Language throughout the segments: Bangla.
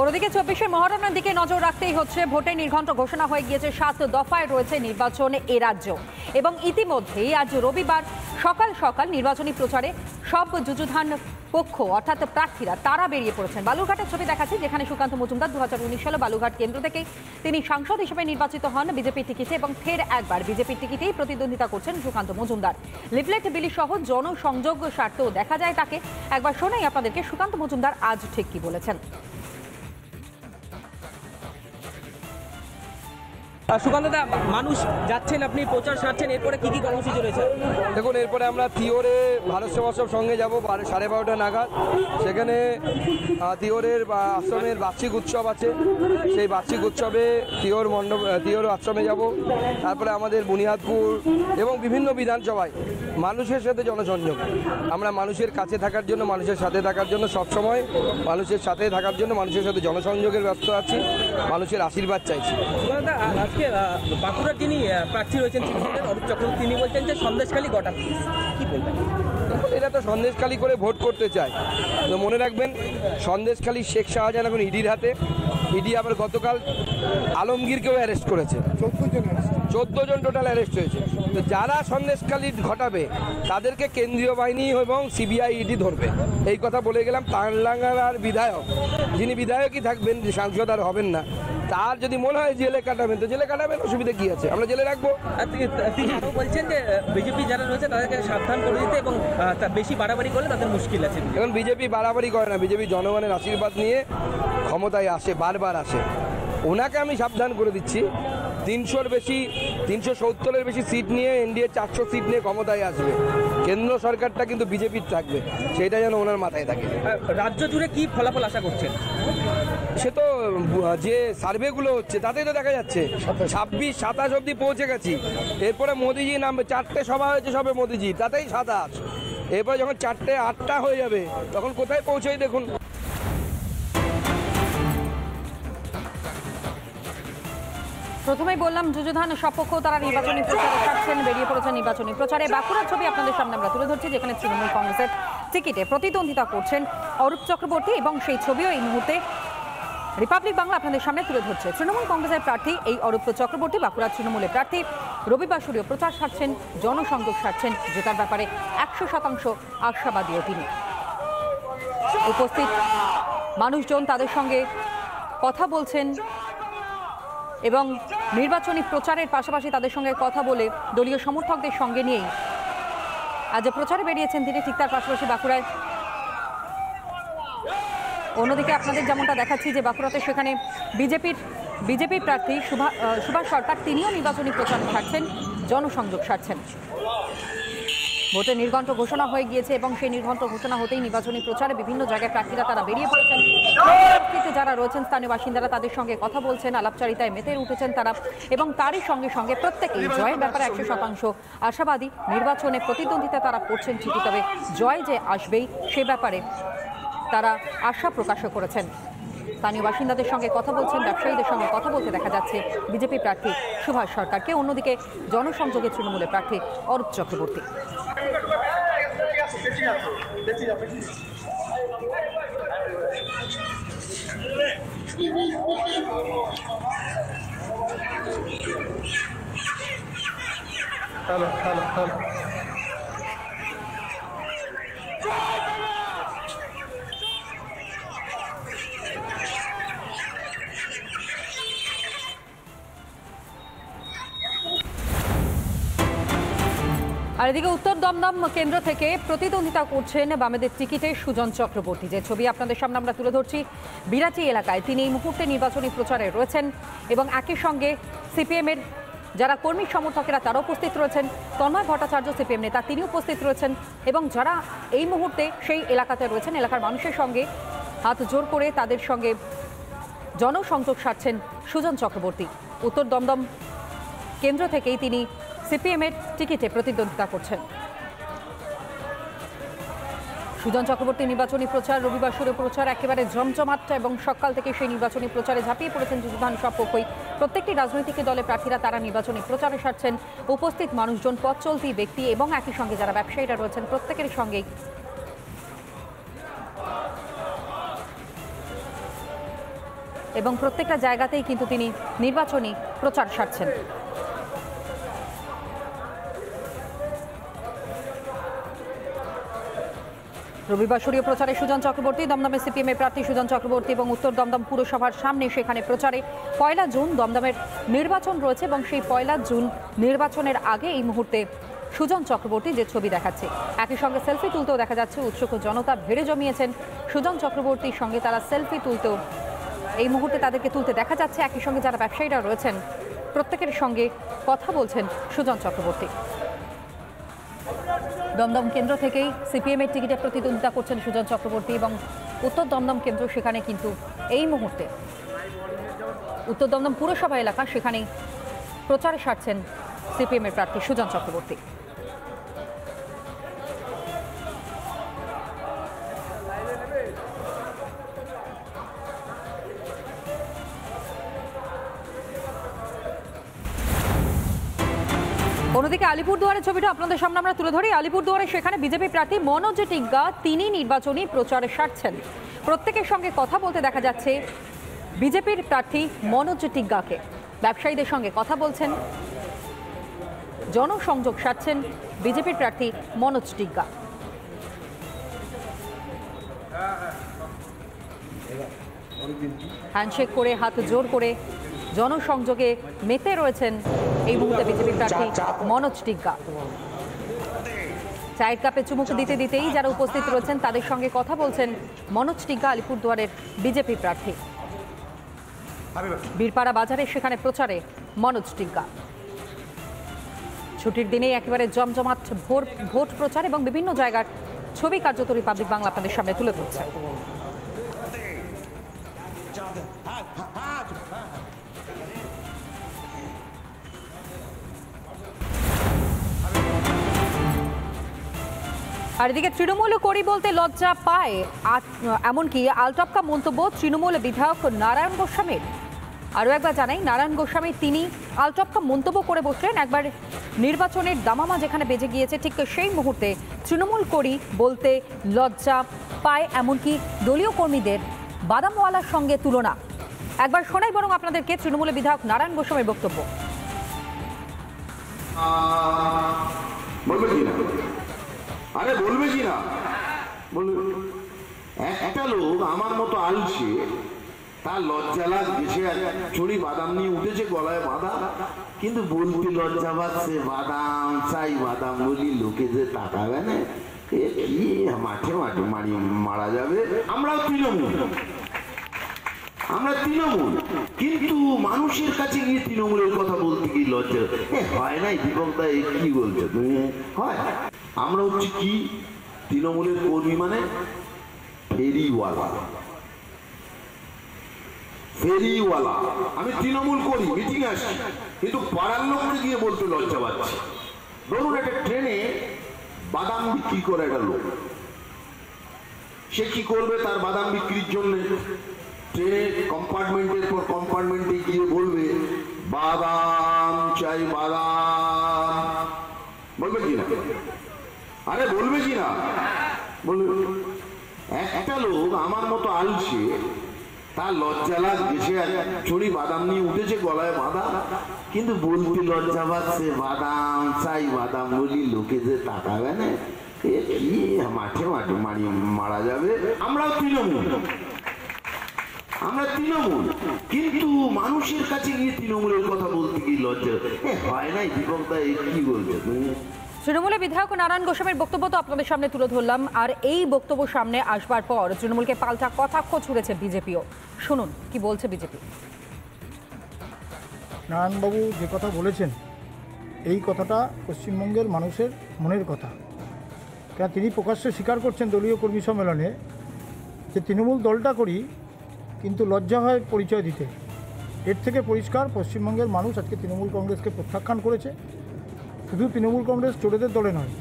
অন্যদিকে ২৪শে মহরমের দিকে নজর রাখতেই হচ্ছে। ভোটের নির্ঘণ্ট ঘোষণা হয়ে গিয়েছে, ৭ দফায় রয়েছে নির্বাচন এ রাজ্য। এবং ইতিমধ্যেই আজ রবিবার সকাল সকাল নির্বাচনী প্রচারে সব যুযুধান পক্ষ অর্থাৎ প্রার্থীরা তারা বেরিয়ে পড়েছেন। বালুরঘাটের ছবি দেখাচ্ছি, যেখানে সুকান্ত মজুমদার ২০১৯ সালে বালুরঘাট কেন্দ্র থেকে তিনি সাংসদ হিসেবে নির্বাচিত হন বিজেপির টিকিটে এবং ফের একবার বিজেপির টিকিটেই প্রতিদ্বন্দ্বিতা করছেন সুকান্ত মজুমদার। লিফলেট বিলি সহ জনসংযোগ স্বার্থেও দেখা যায় তাকে। একবার শোনাই আপনাদেরকে সুকান্ত মজুমদার আজ ঠিক কি বলেছেন। সুকান্তদা, মানুষ যাচ্ছেন, আপনি প্রচার সারছেন, এরপরে কি কি কর্মসূচি রয়েছে? দেখুন, এরপরে আমরা তিওরে ভারত সেবাশ্রম সঙ্গে যাব 12:30 নাগাদ। সেখানে তিওরের আশ্রমের বার্ষিক উৎসব আছে, সেই বার্ষিক উৎসবে তিওর আশ্রমে যাব। তারপরে আমাদের বুনিয়াদপুর এবং বিভিন্ন বিধানসভায় মানুষের সাথে জনসংযোগ। আমরা মানুষের কাছে থাকার জন্য, মানুষের সাথে থাকার জন্য, সবসময় মানুষের সাথে থাকার জন্য মানুষের সাথে জনসংযোগের ব্যস্ত আছি, মানুষের আশীর্বাদ চাইছি। আজকে বাঁকুড়ার যিনি প্রার্থী রয়েছেন অরূপ চক্রবর্তী, তিনি বলছেন যে সন্দেশখালী গোটা কি বলবেন? এরা তো সন্দেশখালী করে ভোট করতে চায়। তো মনে রাখবেন, সন্দেশখালী শেখ শাহজাহান এখন ইডির হাতে। ইডি আবার গতকাল আলমগীরকেও অ্যারেস্ট করেছে। 14 জন টোটাল অ্যারেস্ট হয়েছে। তো যারা সন্দেশখালী ঘটাবে তাদেরকে কেন্দ্রীয় বাহিনী এবং সিবিআই ইডি ধরবে, এই কথা বলে গেলাম। তারলাঙ্গার বিধায়ক, যিনি বিধায়কই থাকবেন, যে সাংসদ আর হবেন না, তার যদি মনে হয় জেলে কাটাবেন তো জেলে কাটাবেন, অসুবিধা কি আছে, আমরা জেলে রাখবো। তিনি বলছেন যে বিজেপি যারা রয়েছে তাদেরকে সাবধান করে দিতে এবং বেশি বাড়াবাড়ি করলে তাদের মুশকিল আছে। এখন বিজেপি বাড়াবাড়ি করে না, বিজেপি জনগণের আশীর্বাদ নিয়ে ক্ষমতায় আসে, বারবার আসে। ওনাকে আমি সাবধান করে দিচ্ছি, 300-র বেশি, 370-এর বেশি সিট নিয়ে এনডিএ 400 সিট নিয়ে ক্ষমতায় আসবে। কেন্দ্র সরকারটা কিন্তু বিজেপির থাকবে, সেটা যেন ওনার মাথায় থাকে। রাজ্য জুড়ে কি ফলাফল আশা করছেন? সে তো যে সার্ভেগুলো হচ্ছে তাতেই তো দেখা যাচ্ছে। 26-27 অবধি পৌঁছে গেছি। এরপরে মোদিজি নামবে, 4টে সভা হয়েছে সবে মোদিজি, তাতেই 27। এরপরে যখন 4টে 8টা হয়ে যাবে তখন কোথায় পৌঁছাই দেখুন। প্রথমেই বললাম, যুযুধান সব পক্ষ তারা নির্বাচনী প্রচারে থাকছেন, বেরিয়ে পড়েছেন নির্বাচনী প্রচারে। বাঁকুড়ার ছবি আপনাদের সামনে আমরা তুলে ধরছি, যেখানে তৃণমূল কংগ্রেসের টিকিটে প্রতিদ্বন্দ্বিতা করছেন অরূপ চক্রবর্তী এবং সেই ছবিও এই মুহূর্তে রিপাবলিক বাংলা আপনাদের সামনে তুলে ধরছে। তৃণমূল কংগ্রেসের প্রার্থী এই অরূপ চক্রবর্তী বাঁকুড়া তৃণমূলের প্রার্থী। রবিবার সূর্য প্রচার সারছেন, জনসংযোগ সারছেন, জেতার ব্যাপারে 100% আশাবাদীও তিনি। উপস্থিত মানুষজন তাদের সঙ্গে কথা বলছেন এবং নির্বাচনী প্রচারের পাশাপাশি তাদের সঙ্গে কথা বলে দলীয় সমর্থকদের সঙ্গে নিয়েই আজ প্রচারে বেরিয়েছেন তিনি। ঠিক তার পাশাপাশি বাঁকুড়ায় অন্যদিকে আপনাদের যেমনটা দেখাচ্ছি যে বাঁকুড়াতে সেখানে বিজেপির প্রার্থী সুভাষ সরকার, তিনিও নির্বাচনী প্রচারে থাকছেন, জনসংযোগ সারছেন। ভোটের নির্ঘণ্ট ঘোষণা হয়ে গিয়েছে এবং সেই নির্ঘণ্ট ঘোষণা হতেই নির্বাচনী প্রচারে বিভিন্ন জায়গায় প্রার্থীরা তারা বেরিয়ে পড়েছেন। যারা রয়েছেন স্থানীয় বাসিন্দারা তাদের সঙ্গে কথা বলছেন, আলাপচারিতায় মেতে উঠেছেন তারা এবং তারই সঙ্গে সঙ্গে প্রত্যেকেই জয়ের ব্যাপারে 100% আশাবাদী। নির্বাচনে প্রতিদ্বন্দ্বিতা তারা করছেন ঠিকই, তবে জয় যে আসবেই সে ব্যাপারে তারা আশা প্রকাশ করেছেন। স্থানীয় বাসিন্দাদের সঙ্গে কথা বলছেন, ব্যবসায়ীদের সঙ্গে কথা বলতে দেখা যাচ্ছে বিজেপি প্রার্থী সুভাষ সরকারকে। অন্যদিকে জনসংযোগে তৃণমূলের প্রার্থী অরূপ চক্রবর্তী। আর এদিকে উত্তর দমদম কেন্দ্র থেকে প্রতিদ্বন্দ্বিতা করছেন বামেদের টিকিটে সুজন চক্রবর্তী। যে ছবি আপনাদের সামনে আমরা তুলে ধরছি, বিরাটি এলাকায় তিনি এই মুহূর্তে নির্বাচনী প্রচারে রয়েছেন এবং একই সঙ্গে সিপিএমের যারা কর্মী সমর্থকেরা তারা উপস্থিত রয়েছেন। তন্ময় ভট্টাচার্য সিপিএম নেতা, তিনি উপস্থিত রয়েছেন এবং যারা এই মুহূর্তে সেই এলাকাতে রয়েছেন, এলাকার মানুষের সঙ্গে হাত জোর করে তাদের সঙ্গে জনসংযোগ সারছেন সুজন চক্রবর্তী। উত্তর দমদম কেন্দ্র থেকেই তিনি সিপিএমের টিকিটে প্রতিদ্বন্দ্বিতা করছেন। সুজন চক্রবর্তী নির্বাচনী প্রচার, রবিবার শুরু প্রচার একেবারে জমজমাট এবং সকাল থেকে সেই নির্বাচনী প্রচারে ঝাঁপিয়ে পড়েছেন যুযুধান সব পক্ষই। প্রত্যেকটি রাজনৈতিক দলের প্রার্থীরা তারা নির্বাচনী প্রচারে সারছেন। উপস্থিত মানুষজন, পথ চলতি ব্যক্তি এবং একই সঙ্গে যারা ব্যবসায়ীরা রয়েছেন প্রত্যেকের সঙ্গেই এবং প্রত্যেকটা জায়গাতেই কিন্তু তিনি নির্বাচনী প্রচার সারছেন। রবিবার সরিয়ে প্রচারে সুজন চক্রবর্তী, দমদমে সিপিএম এর প্রার্থী সুজন চক্রবর্তী এবং উত্তর দমদম পুরসভার সামনে সেখানে প্রচারে। 1 জুন দমদমের নির্বাচন রয়েছে এবং সেই 1 জুন নির্বাচনের আগে এই মুহূর্তে সুজন চক্রবর্তী যে ছবি দেখাচ্ছে, একই সঙ্গে সেলফি তুলতেও দেখা যাচ্ছে। উৎসুক জনতা ভিড়ে জমিয়েছেন সুজন চক্রবর্তীর সঙ্গে, তারা সেলফি তুলতেও এই মুহূর্তে তাদেরকে তুলতে দেখা যাচ্ছে। একই সঙ্গে যারা ব্যবসায়ীরা রয়েছেন প্রত্যেকের সঙ্গে কথা বলছেন সুজন চক্রবর্তী। দমদম কেন্দ্র থেকেই সিপিএম এর টিকিটে প্রতিদ্বন্দ্বিতা করছেন সুজন চক্রবর্তী এবং উত্তর দমদম কেন্দ্র সেখানে কিন্তু এই মুহূর্তে উত্তর দমদম পুরসভা এলাকা সেখানেই প্রচারে সারছেন সিপিএম এর প্রার্থী সুজন চক্রবর্তী। অন্যদিকে আলিপুরদুয়ারের ছবিটা আপনাদের সামনে আমরা তুলে ধরি। আলিপুরদুয়ারে সেখানে বিজেপি প্রার্থী মনোজ টিগ্গা তিনি নির্বাচনী প্রচারে সারছেন। প্রত্যেকের সঙ্গে কথা বলতে দেখা যাচ্ছে বিজেপির প্রার্থী মনোজ টিগ্গাকে। ব্যবসায়ীদের সঙ্গে কথা বলছেন, জনসংযোগ সারছেন বিজেপির প্রার্থী মনোজ টিগ্গা। হ্যান্ডশেক করে, হাত জোর করে জনসংযোগে মেতে রয়েছেন এই মুহূর্তে বিজেপি প্রার্থী মনোজ টিগ্গা। চায়ের কাপে চুমুক দিতে দিতেই যারা উপস্থিত রয়েছেন তাদের সঙ্গে কথা বলছেন মনোজ টিগ্গা, আলিপুরদুয়ারের বিজেপি প্রার্থী। বীরপাড়া বাজারে সেখানে প্রচারে মনোজ টিগ্গা। ছুটির দিনেই একেবারে জমজমাট ভোট প্রচার এবং বিভিন্ন জায়গার ছবি কার্যত রিপাবলিক বাংলা আপনাদের সামনে তুলে ধরছে। আর এদিকে তৃণমূল করি বলতে লজ্জা পায়, এমনকি আলটপকা মন্তব্য তৃণমূল বিধায়ক নারায়ণ গোস্বামীর। আরও একবার জানাই, নারায়ণ গোস্বামী তিনি আলটপকা মন্তব্য করে বসলেন। একবার নির্বাচনের দামামা যেখানে বেজে গিয়েছে ঠিক সেই মুহূর্তে তৃণমূল করি বলতে লজ্জা পায়, এমনকি দলীয় কর্মীদের বাদামওয়ালার সঙ্গে তুলনা। একবার শোনাই বরং আপনাদেরকে তৃণমূলের বিধায়ক নারায়ণ গোস্বামীর বক্তব্য। আরে বলবে কি না, বলবে একটা লোক আমার মতো আলছে, তার লজ্জা লাগছে, সে চড়ি বাদাম নিয়ে উঠেছে গলায় বাঁধা, কিন্তু বলতে লজ্জা পাচ্ছে বাদাম চাই, বাদাম বলি লোকে যে তাকাবে না, কি মাঠে মাঠে মারা যাবে। আমরাও তৃণমূল, আমরা তৃণমূল, কিন্তু মানুষের কাছে গিয়ে তৃণমূলের কথা বলতে কি লজ্জা হয় নাই? দীপক দা কি বলছো তুমি? হয়, আমরা হচ্ছে কি তৃণমূলের কর্মী, মানে ফেরিওয়ালা। ফেরিওয়ালা আমি তৃণমূল করি, মিটিং আসি, কিন্তু পাড়ার লোককে গিয়ে বলতে লজ্জা পাচ্ছি। ধরুন একটা ট্রেনে বাদাম বিক্রি করে একটা লোক, সে কি করবে? তার বাদাম বিক্রির জন্য ট্রেনে কম্পার্টমেন্টের পর কম্পার্টমেন্টে গিয়ে বলবে বাদাম চাই, বাদাম। বলবে কি না? আরে বলবে কি না, বলবে একটা লোক আমার মতো আলছে, তার লজ্জা লাগছে, সে চড়ি বাদাম নিয়ে উঠেছে গলায় বাঁধা, কিন্তু বলতে লজ্জা পাচ্ছে বাদাম চাই, বাদাম বলি লোকে যে তাকাবে না, কি মাঠে মাঠে মারা যাবে। আমরাও তৃণমূল, আমরা তৃণমূল, কিন্তু মানুষের কাছে গিয়ে তৃণমূলের কথা বলতে কি লজ্জা হয় নাই? দীপক দা কি বলছো তুমি? তৃণমূলের বিধায়ক নারায়ণ গোস্বামীর বক্তব্য তো আপনাদের সামনে তুলে ধরলাম। আর এই বক্তব্য সামনে আসবার পর তৃণমূলকে পাল্টা কটাক্ষ ছুড়েছে বিজেপিও। শুনুন কি বলছে বিজেপি। নারায়ণবাবু যে কথা বলেছেন, এই কথাটা পশ্চিমবঙ্গের মানুষের মনের কথা। কেন তিনি প্রকাশ্যে স্বীকার করছেন দলীয় কর্মী সম্মেলনে যে তৃণমূল দলটা করি, কিন্তু লজ্জা হয় পরিচয় দিতে। এর থেকে পরিষ্কার পশ্চিমবঙ্গের মানুষ আজকে তৃণমূল কংগ্রেসকে প্রত্যাখ্যান করেছে। শুধু তৃণমূল কংগ্রেস চোরেদের দলে নয়,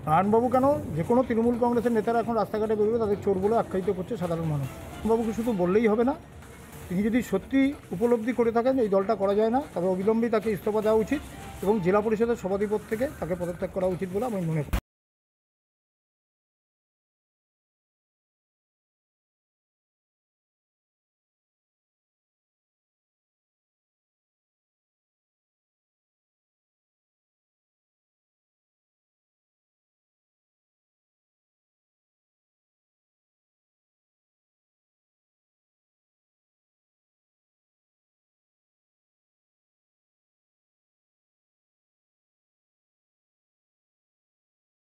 নারায়ণবাবু কেন যে কোনো তৃণমূল কংগ্রেসের নেতারা এখন রাস্তাঘাটে বেরোবে তাদের চোর বলে আখ্যায়িত করছে সাধারণ মানুষ। বাবুকে শুধু বললেই হবে না, তিনি যদি সত্যি উপলব্ধি করে থাকেন এই দলটা করা যায় না, তবে অবিলম্বে তাকে ইস্তফা দেওয়া উচিত এবং জেলা পরিষদের সভাধিপদ থেকে তাকে পদত্যাগ করা উচিত বলে আমি মনে করি।